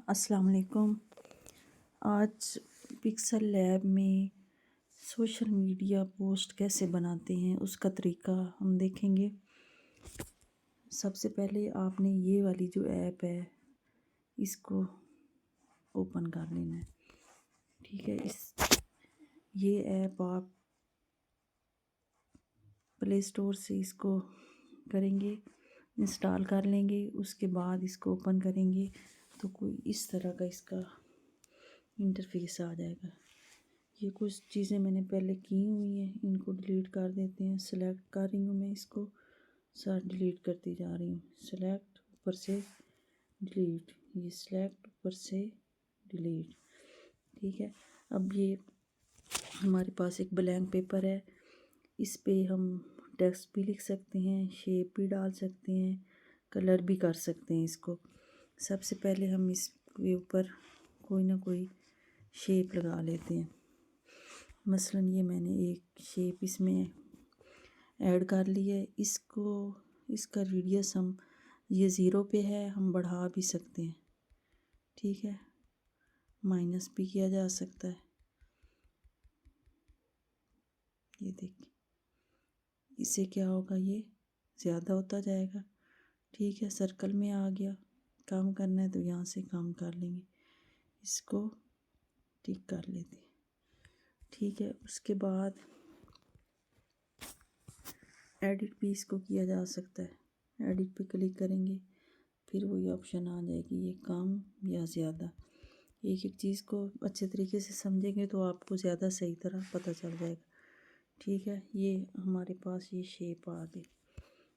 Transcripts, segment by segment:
अस्सलाम वालेकुम। आज पिक्सल लैब में सोशल मीडिया पोस्ट कैसे बनाते हैं उसका तरीका हम देखेंगे। सबसे पहले आपने ये वाली जो ऐप है इसको ओपन कर लेना है। ठीक है, ये ऐप आप प्ले स्टोर से इसको करेंगे, इंस्टॉल कर लेंगे। उसके बाद इसको ओपन करेंगे तो कोई इस तरह का इसका इंटरफेस आ जाएगा। ये कुछ चीज़ें मैंने पहले की हुई हैं, इनको डिलीट कर देते हैं। सेलेक्ट कर रही हूँ मैं इसको, साथ डिलीट करती जा रही हूँ। सेलेक्ट ऊपर से डिलीट, ये सेलेक्ट ऊपर से डिलीट। ठीक है, अब ये हमारे पास एक ब्लैंक पेपर है, इस पे हम टेक्स्ट भी लिख सकते हैं, शेप भी डाल सकते हैं, कलर भी कर सकते हैं इसको। सबसे पहले हम इसके ऊपर कोई ना कोई शेप लगा लेते हैं। मसलन ये मैंने एक शेप इसमें ऐड कर ली है। इसका रेडियस हम ये 0 पे है, हम बढ़ा भी सकते हैं। ठीक है, माइनस भी किया जा सकता है। ये देखिए, इससे क्या होगा, ये ज़्यादा होता जाएगा। ठीक है, सर्कल में आ गया। कम करना है तो यहाँ से कम कर लेंगे, इसको टिक कर लेते हैं। ठीक है, उसके बाद एडिट भी इसको किया जा सकता है। एडिट पे क्लिक करेंगे, फिर वही ऑप्शन आ जाएगी, ये कम या ज़्यादा। एक एक चीज़ को अच्छे तरीके से समझेंगे तो आपको ज़्यादा सही तरह पता चल जाएगा। ठीक है, ये हमारे पास ये शेप आ गई।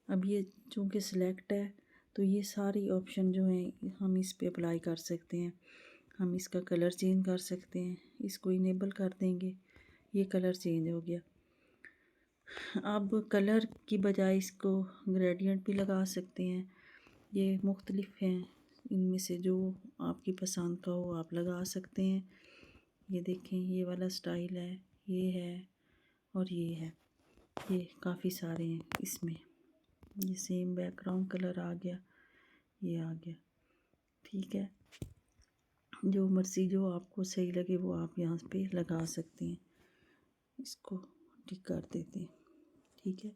अब ये चूँकि सिलेक्ट है तो ये सारी ऑप्शन जो हैं हम इस पे अप्लाई कर सकते हैं। हम इसका कलर चेंज कर सकते हैं, इसको इनेबल कर देंगे, ये कलर चेंज हो गया। अब कलर की बजाय इसको ग्रेडियंट भी लगा सकते हैं। ये मुख्तलिफ हैं, इनमें से जो आपकी पसंद का हो आप लगा सकते हैं। ये देखें, ये वाला स्टाइल है, ये है और ये है। ये काफ़ी सारे हैं इसमें। ये सेम बैकग्राउंड कलर आ गया, ये आ गया। ठीक है, जो मर्ज़ी जो आपको सही लगे वो आप यहाँ पे लगा सकते हैं। इसको टिक कर देते हैं। ठीक है,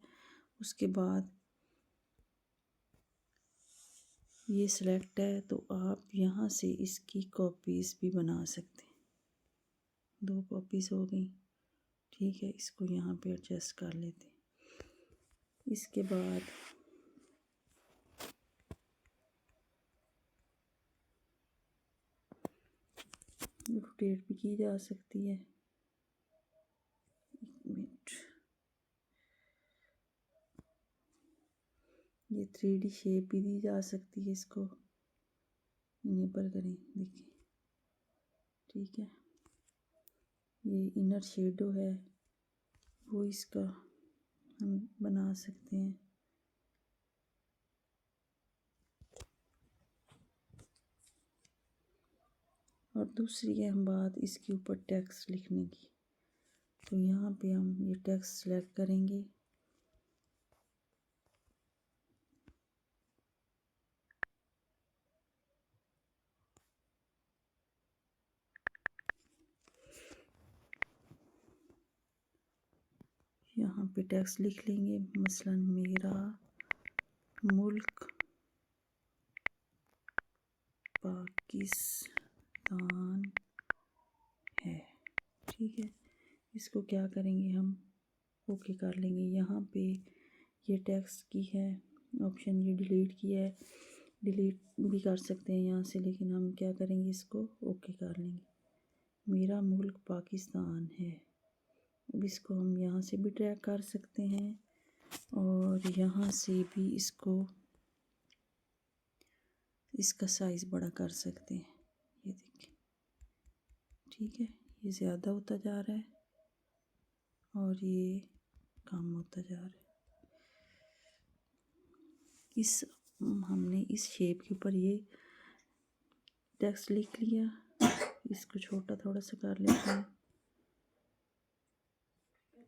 उसके बाद ये सिलेक्ट है तो आप यहाँ से इसकी कॉपीज़ भी बना सकते हैं। 2 कॉपीज़ हो गई। ठीक है, इसको यहाँ पे एडजस्ट कर लेते हैं। इसके बाद रोटेट भी की जा सकती है। 1 मिनट, ये 3D शेप भी दी जा सकती है, इसको इनेबल करें, देखिए। ठीक है, ये इनर शेडो है, वो इसका हम बना सकते हैं। और दूसरी है हम बात इसके ऊपर टेक्स्ट लिखने की, तो यहाँ पे हम ये टेक्स्ट सेलेक्ट करेंगे। यहाँ पे टेक्स्ट लिख लेंगे, मसलन मेरा मुल्क पाकिस्तान है। ठीक है, इसको क्या करेंगे, हम ओके कर लेंगे। यहाँ पे ये टेक्स्ट की है ऑप्शन, ये डिलीट किया है, डिलीट भी कर सकते हैं यहाँ से, लेकिन हम क्या करेंगे, इसको ओके कर लेंगे। मेरा मुल्क पाकिस्तान है। अब इसको हम यहाँ से भी ड्रैग कर सकते हैं और यहाँ से भी इसका साइज़ बड़ा कर सकते हैं। ये देखिए, ठीक है, ये ज़्यादा होता जा रहा है और ये कम होता जा रहा है। हमने इस शेप के ऊपर ये टेक्स्ट लिख लिया, इसको छोटा थोड़ा सा कर लेते हैं।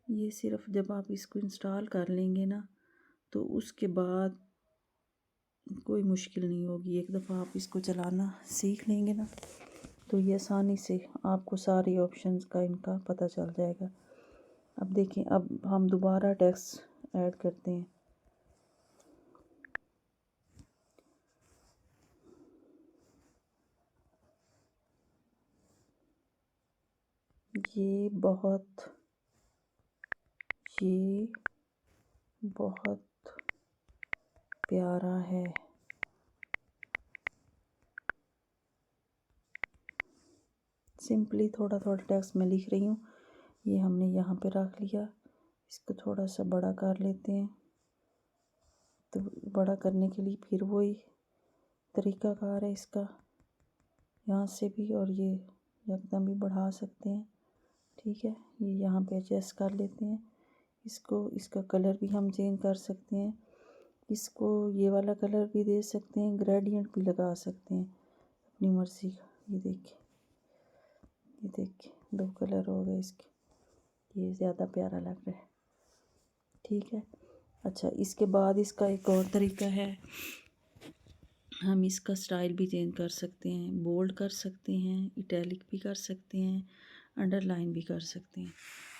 ये सिर्फ जब आप इसको इंस्टॉल कर लेंगे ना तो उसके बाद कोई मुश्किल नहीं होगी। एक दफ़ा आप इसको चलाना सीख लेंगे ना तो ये आसानी से आपको सारी ऑप्शंस का इनका पता चल जाएगा। अब देखें, अब हम दोबारा टेक्स्ट ऐड करते हैं। ये बहुत प्यारा है। सिंपली थोड़ा थोड़ा टेक्स्ट में लिख रही हूँ। ये हमने यहाँ पे रख लिया। इसको थोड़ा सा बड़ा कर लेते हैं। तो बड़ा करने के लिए फिर वही तरीक़ाकार है इसका, यहाँ से भी और ये एकदम भी बढ़ा सकते हैं। ठीक है, ये यहाँ पे एडजस्ट कर लेते हैं इसको। इसका कलर भी हम चेंज कर सकते हैं। इसको ये वाला कलर भी दे सकते हैं, ग्रेडियंट भी लगा सकते हैं अपनी मर्ज़ी का। ये देखिए 2 कलर हो गए इसके। ये ज़्यादा प्यारा लग रहा है। ठीक है। अच्छा, इसके बाद इसका एक और तरीका है, हम इसका स्टाइल भी चेंज कर सकते हैं। बोल्ड कर सकते हैं, इटैलिक भी कर सकते हैं, अंडरलाइन भी कर सकते हैं।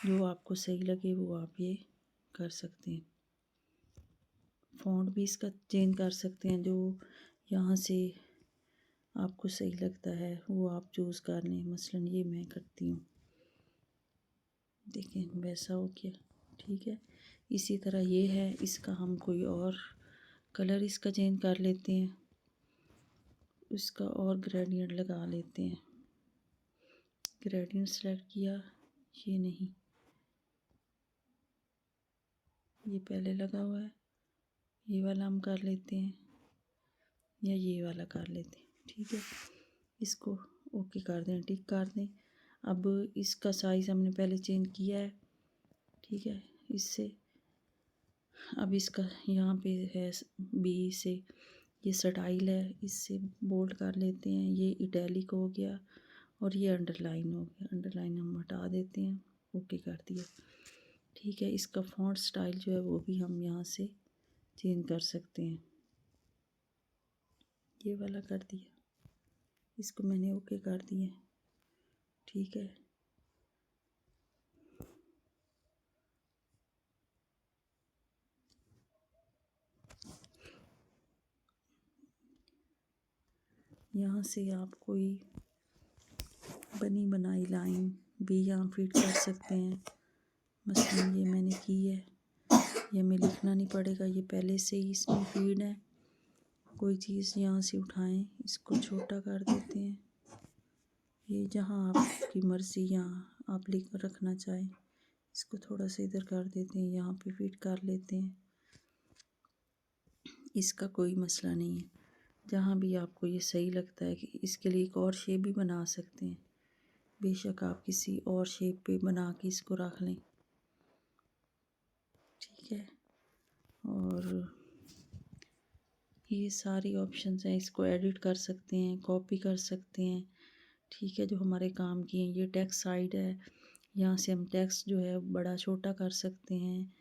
जो आपको सही लगे वो आप ये कर सकते हैं। फ़ॉन्ट भी इसका चेंज कर सकते हैं। जो यहाँ से आपको सही लगता है वो आप चूज़ कर लें। मसलन ये मैं करती हूँ, देखें वैसा हो गया। ठीक है, इसी तरह ये है, इसका हम कोई और कलर इसका चेंज कर लेते हैं, इसका और ग्रेडियंट लगा लेते हैं। ग्रेडियंट सेलेक्ट किया, ये नहीं, ये पहले लगा हुआ है, ये वाला हम कर लेते हैं या ये वाला कर लेते हैं। ठीक है, इसको ओके कर दें, टिक कर दें। अब इसका साइज़ हमने पहले चेंज किया है। ठीक है, इससे अब इसका यहाँ पे है बी से ये स्टाइल है, इससे बोल्ड कर लेते हैं। ये इटैलिक हो गया और ये अंडरलाइन हो गया। अंडरलाइन हम हटा देते हैं, ओके कर दिया। ठीक है, इसका फ़ॉन्ट स्टाइल जो है वो भी हम यहाँ से चेंज कर सकते हैं। ये वाला कर दिया, इसको मैंने ओके कर दिया। ठीक है, यहाँ से आप कोई बनी बनाई लाइन भी यहाँ फिट कर सकते हैं। मसलन ये मैंने की है, ये हमें लिखना नहीं पड़ेगा, ये पहले से ही इसमें फीड है। कोई चीज़ यहाँ से उठाएं, इसको छोटा कर देते हैं। ये जहाँ आपकी मर्ज़ी यहाँ आप लिख रखना चाहें, इसको थोड़ा सा इधर कर देते हैं, यहाँ पे फिट कर लेते हैं। इसका कोई मसला नहीं है। जहाँ भी आपको ये सही लगता है कि इसके लिए एक और शेप भी बना सकते हैं, बेशक आप किसी और शेप पे बना के इसको रख लें। ठीक है, और ये सारी ऑप्शंस हैं। इसको एडिट कर सकते हैं, कॉपी कर सकते हैं। ठीक है, जो हमारे काम की हैं। ये टेक्स्ट साइड है, यहाँ से हम टेक्स्ट जो है बड़ा छोटा कर सकते हैं।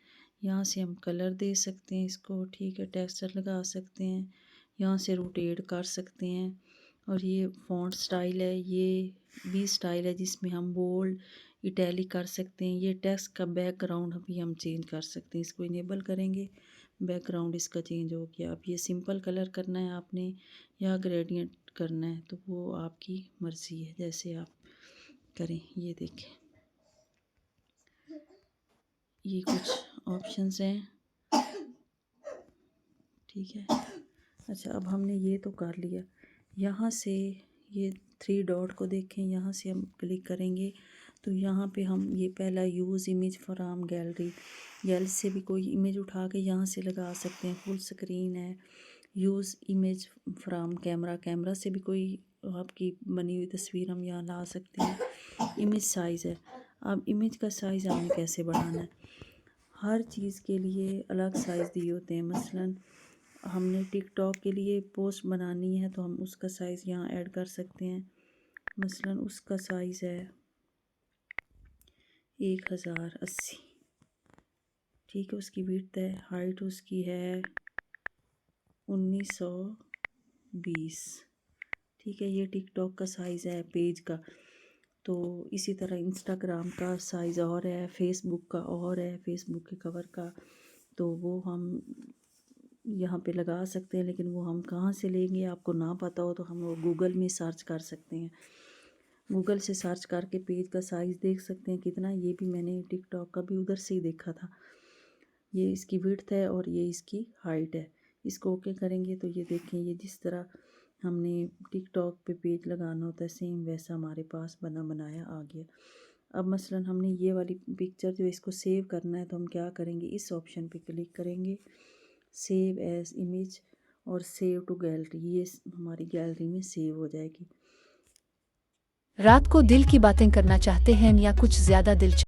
यहाँ से हम कलर दे सकते हैं इसको। ठीक है, टेक्सचर लगा सकते हैं, यहाँ से रोटेट कर सकते हैं। और ये फ़ॉन्ट स्टाइल है, ये भी स्टाइल है जिसमें हम बोल्ड इटैलिक कर सकते हैं। ये टेक्स्ट का बैकग्राउंड भी हम चेंज कर सकते हैं। इसको इनेबल करेंगे, बैकग्राउंड इसका चेंज हो गया। अब ये सिंपल कलर करना है आपने या ग्रेडियंट करना है तो वो आपकी मर्ज़ी है, जैसे आप करें। ये देखें, ये कुछ ऑप्शंस हैं। ठीक है, अच्छा, अब हमने ये तो कर लिया। यहाँ से ये 3 डॉट को देखें, यहाँ से हम क्लिक करेंगे तो यहाँ पे हम ये पहला use image from gallery, gallery से भी कोई इमेज उठा के यहाँ से लगा सकते हैं। फुल स्क्रीन है, use image from camera, camera से भी कोई आपकी बनी हुई तस्वीर हम यहाँ ला सकते हैं। इमेज साइज़ है, अब इमेज का साइज़ आपने कैसे बढ़ाना है। हर चीज़ के लिए अलग साइज़ दिए होते हैं। मसलन हमने टिकटॉक के लिए पोस्ट बनानी है तो हम उसका साइज़ यहाँ ऐड कर सकते हैं। मसलन उसका साइज़ है 1080। ठीक है, उसकी विड्थ है, हाइट उसकी है 1920। ठीक है, ये टिकटॉक का साइज़ है पेज का। तो इसी तरह इंस्टाग्राम का साइज़ और है, फेसबुक का और है, फेसबुक के कवर का। तो वो हम यहाँ पे लगा सकते हैं, लेकिन वो हम कहाँ से लेंगे, आपको ना पता हो तो हम वो गूगल में सर्च कर सकते हैं। गूगल से सर्च करके पेज का साइज़ देख सकते हैं कितना। ये भी मैंने टिकटॉक का भी उधर से ही देखा था। ये इसकी विड्थ है और ये इसकी हाइट है। इसको ओके करेंगे तो ये देखें, ये जिस तरह हमने टिकटॉक पे पेज लगाना होता है सेम वैसा हमारे पास बना बनाया आ गया। अब मसलन हमने ये वाली पिक्चर जो इसको सेव करना है तो हम क्या करेंगे, इस ऑप्शन पे क्लिक करेंगे, सेव एज इमेज और सेव टू गैलरी। ये हमारी गैलरी में सेव हो जाएगी। रात को दिल की बातें करना चाहते हैं या कुछ ज़्यादा दिलचस्प